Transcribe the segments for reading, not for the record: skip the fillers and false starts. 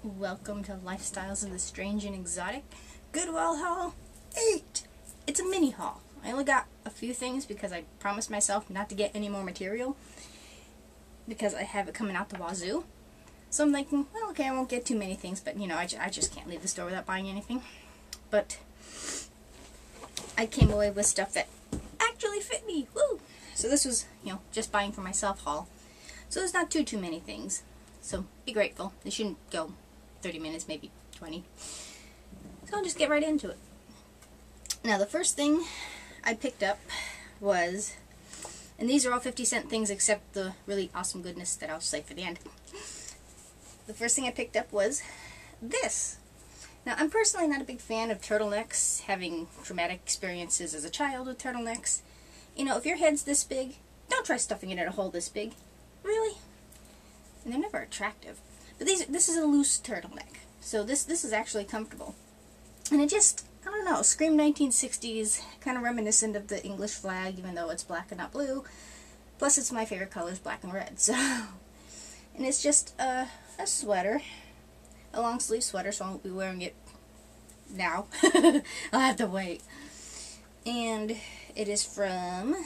Welcome to Lifestyles of the Strange and Exotic. Goodwill haul 8. It's a mini haul. I only got a few things because I promised myself not to get any more material because I have it coming out the wazoo. So I'm thinking, well, okay, I won't get too many things, but you know, I just can't leave the store without buying anything. But I came away with stuff that actually fit me. Woo! So this was, just buying for myself haul. So there's not too many things. So be grateful. It shouldn't go 30 minutes, maybe 20. So I'll just get right into it. Now the first thing I picked up was, and these are all 50-cent things except the really awesome goodness that I'll say for the end. The first thing I picked up was this. Now I'm personally not a big fan of turtlenecks, having traumatic experiences as a child with turtlenecks. You know, if your head's this big, don't try stuffing it in a hole this big. Really? And they're never attractive. But this is a loose turtleneck. So this is actually comfortable. And it just, I don't know, screamed 1960s, kind of reminiscent of the English flag, even though it's black and not blue. Plus it's my favorite colors, black and red. So, and it's just a sweater, a long sleeve sweater, so I won't be wearing it now. I'll have to wait. And it is from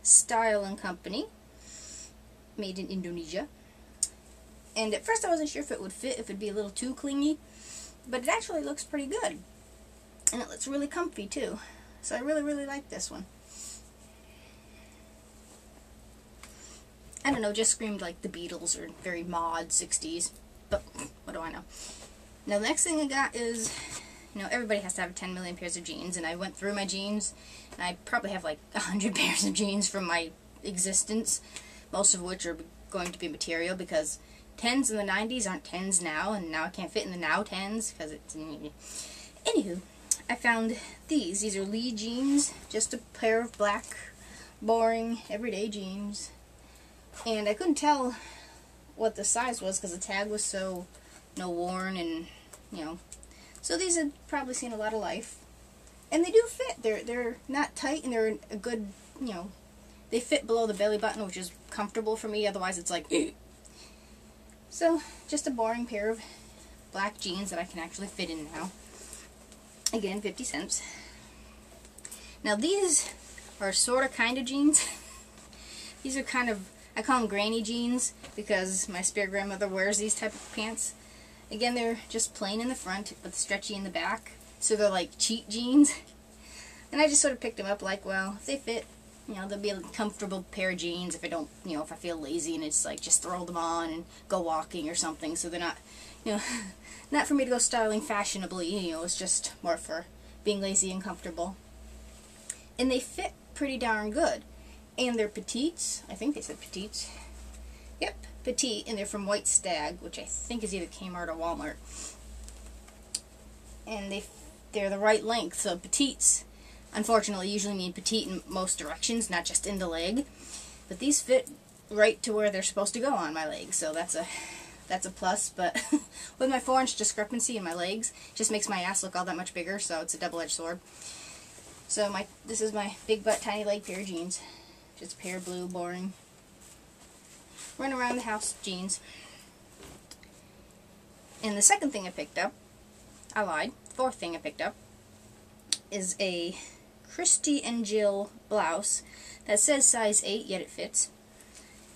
Style & Company, made in Indonesia. And at first I wasn't sure if it would fit, if it'd be a little too clingy, but it actually looks pretty good. And it looks really comfy too. So I really like this one. I don't know, just screamed like the Beatles or very mod 60s, but what do I know. Now the next thing I got is, everybody has to have 10 million pairs of jeans, and I went through my jeans, and I probably have like 100 pairs of jeans from my existence, most of which are going to be material because 10s in the 90s aren't 10s now, and now I can't fit in the now 10s because it's... Anywho, I found these. These are Lee jeans, just a pair of black, boring, everyday jeans. And I couldn't tell what the size was because the tag was so, worn and, So these have probably seen a lot of life. And they do fit. They're not tight, and they're a good, they fit below the belly button, which is comfortable for me. Otherwise it's like... So, just a boring pair of black jeans that I can actually fit in now. Again, 50 cents. Now these are sort of kind of jeans. These are kind of, I call them granny jeans because my spare grandmother wears these type of pants. Again, they're just plain in the front but stretchy in the back. So they're like cheat jeans. And I just sort of picked them up like, well, if they fit, they'll be a comfortable pair of jeans if I don't, if I feel lazy and it's like just throw them on and go walking or something. So they're not, not for me to go styling fashionably, it's just more for being lazy and comfortable. And they fit pretty darn good. And they're petites. I think they said petites. Yep, petite. And they're from White Stag, which I think is either Kmart or Walmart. And they're the right length. So petites, unfortunately, usually mean petite in most directions, not just in the leg. But these fit right to where they're supposed to go on my legs, so that's a plus. But with my 4-inch discrepancy in my legs, it just makes my ass look all that much bigger, so it's a double-edged sword. So this is my big butt, tiny leg pair of jeans. Just a pair of blue, boring, run around the house jeans. And the second thing I picked up, I lied, fourth thing I picked up, is a Christy and Jill blouse that says size 8, yet it fits.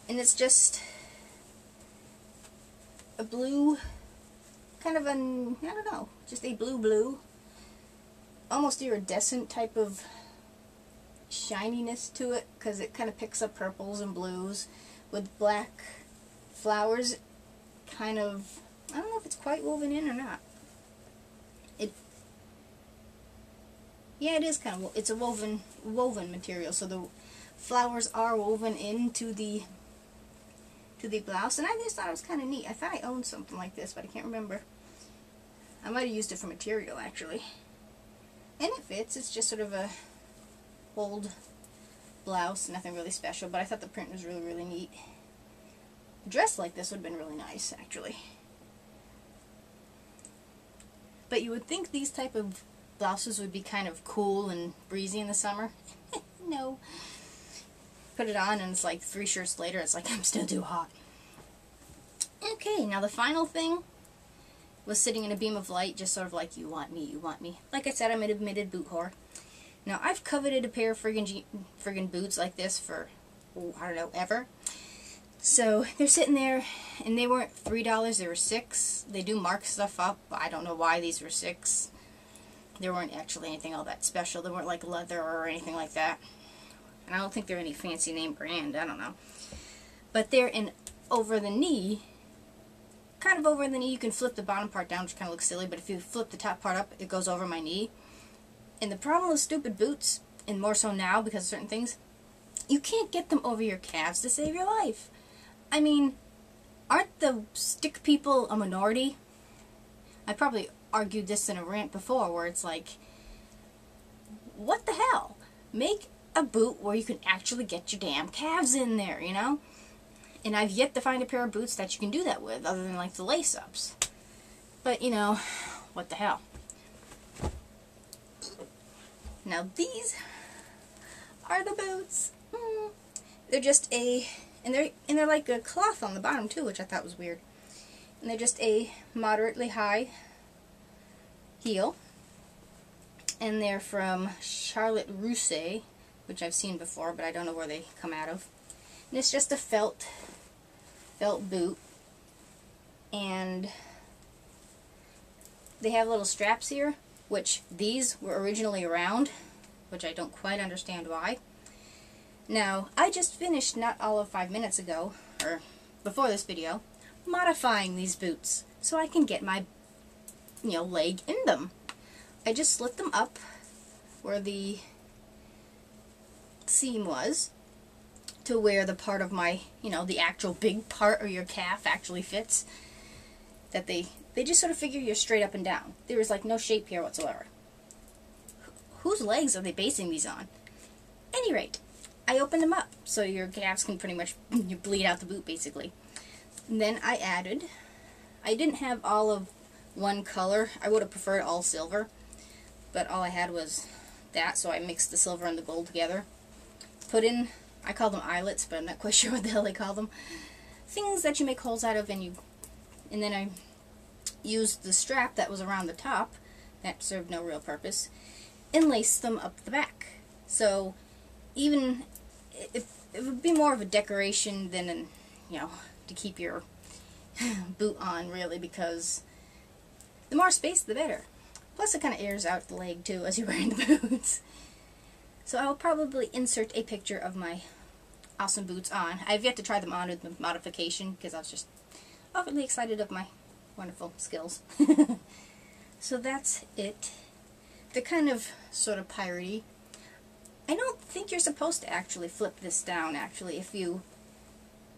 And it's just a blue, kind of an, I don't know, just a blue, almost iridescent type of shininess to it, because it kind of picks up purples and blues with black flowers, kind of, I don't know if it's quite woven in or not. Yeah, it is kind of, it's a woven material, so the flowers are woven into the blouse, and I just thought it was kind of neat. I thought I owned something like this, but I can't remember. I might have used it for material, actually. And it fits. It's just sort of a old blouse, nothing really special, but I thought the print was really neat. A dress like this would have been really nice, actually. But you would think these type of blouses would be kind of cool and breezy in the summer. No. Put it on and it's like 3 shirts later, it's like I'm still too hot. Okay, now the final thing was sitting in a beam of light, just sort of like, you want me, you want me. Like I said, I'm an admitted boot whore. Now, I've coveted a pair of friggin' boots like this for, I don't know, ever. So, they're sitting there, and they weren't $3, they were $6. They do mark stuff up. I don't know why these were $6. They weren't actually anything all that special. They weren't like leather or anything like that. And I don't think they're any fancy name brand. I don't know. But they're in over the knee. Kind of over the knee. You can flip the bottom part down, which kind of looks silly. But if you flip the top part up, it goes over my knee. And the problem with stupid boots, and more so now because of certain things, you can't get them over your calves to save your life. I mean, aren't the stick people a minority? I probably argued this in a rant before where it's like, what the hell? Make a boot where you can actually get your damn calves in there, you know? And I've yet to find a pair of boots that you can do that with, other than like the lace-ups. But, you know, what the hell? Now these are the boots. They're just and they're like a cloth on the bottom too, which I thought was weird. And they're just a moderately high heel. And they're from Charlotte Russe, which I've seen before, but I don't know where they come out of. And it's just a felt boot. And they have little straps here, which these were originally around, which I don't quite understand why. Now, I just finished not all of 5 minutes ago, or before this video, modifying these boots so I can get my, leg in them. I just slit them up where the seam was to where the part of my, the actual big part of your calf actually fits. That they just sort of figure you're straight up and down. There is like no shape here whatsoever. Whose legs are they basing these on? Any rate, I opened them up so your calves can pretty much bleed out the boot basically. And then I didn't have all of one color. I would have preferred all silver, but all I had was that, so I mixed the silver and the gold together. Put in, I call them eyelets, but I'm not quite sure what the hell they call them. Things that you make holes out of, and then I used the strap that was around the top, that served no real purpose, and laced them up the back. So even if it would be more of a decoration than to keep your boot on, really, because the more space the better. Plus it kind of airs out the leg too as you're wearing the boots. So I will probably insert a picture of my awesome boots on. I've yet to try them on with modification because I was just overly excited of my wonderful skills. So that's it. They're kind of sort of piratey. I don't think you're supposed to actually flip this down, actually. If you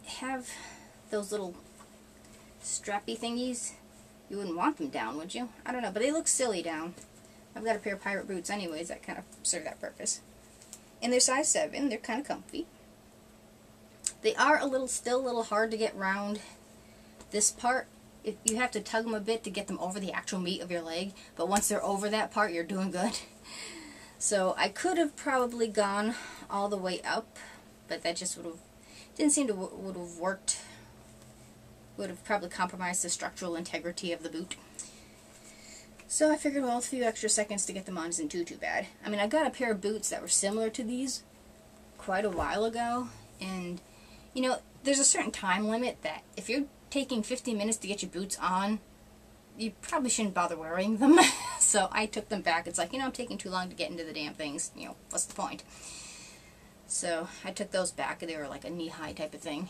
have those little strappy thingies, you wouldn't want them down, would you? I don't know, but they look silly down. I've got a pair of pirate boots anyways that kind of serve that purpose. And they're size 7. They're kind of comfy. They are still a little hard to get round this part. You have to tug them a bit to get them over the actual meat of your leg, but once they're over that part, you're doing good. So I could have probably gone all the way up, but that just didn't seem to would have worked. Would have probably compromised the structural integrity of the boot. So I figured, well, a few extra seconds to get them on isn't too bad. I mean, I got a pair of boots that were similar to these quite a while ago, and there's a certain time limit that if you're taking 15 minutes to get your boots on, you probably shouldn't bother wearing them. So I took them back. It's like, I'm taking too long to get into the damn things. What's the point? So I took those back. They were like a knee-high type of thing.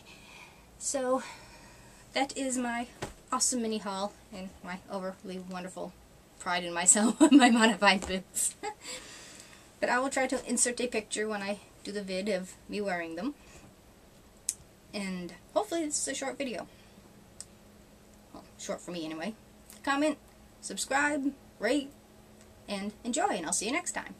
So that is my awesome mini haul and my overly wonderful pride in myself with my modified boots. But I will try to insert a picture when I do the vid of me wearing them. And hopefully it's a short video. Well, short for me anyway. Comment, subscribe, rate, and enjoy, and I'll see you next time.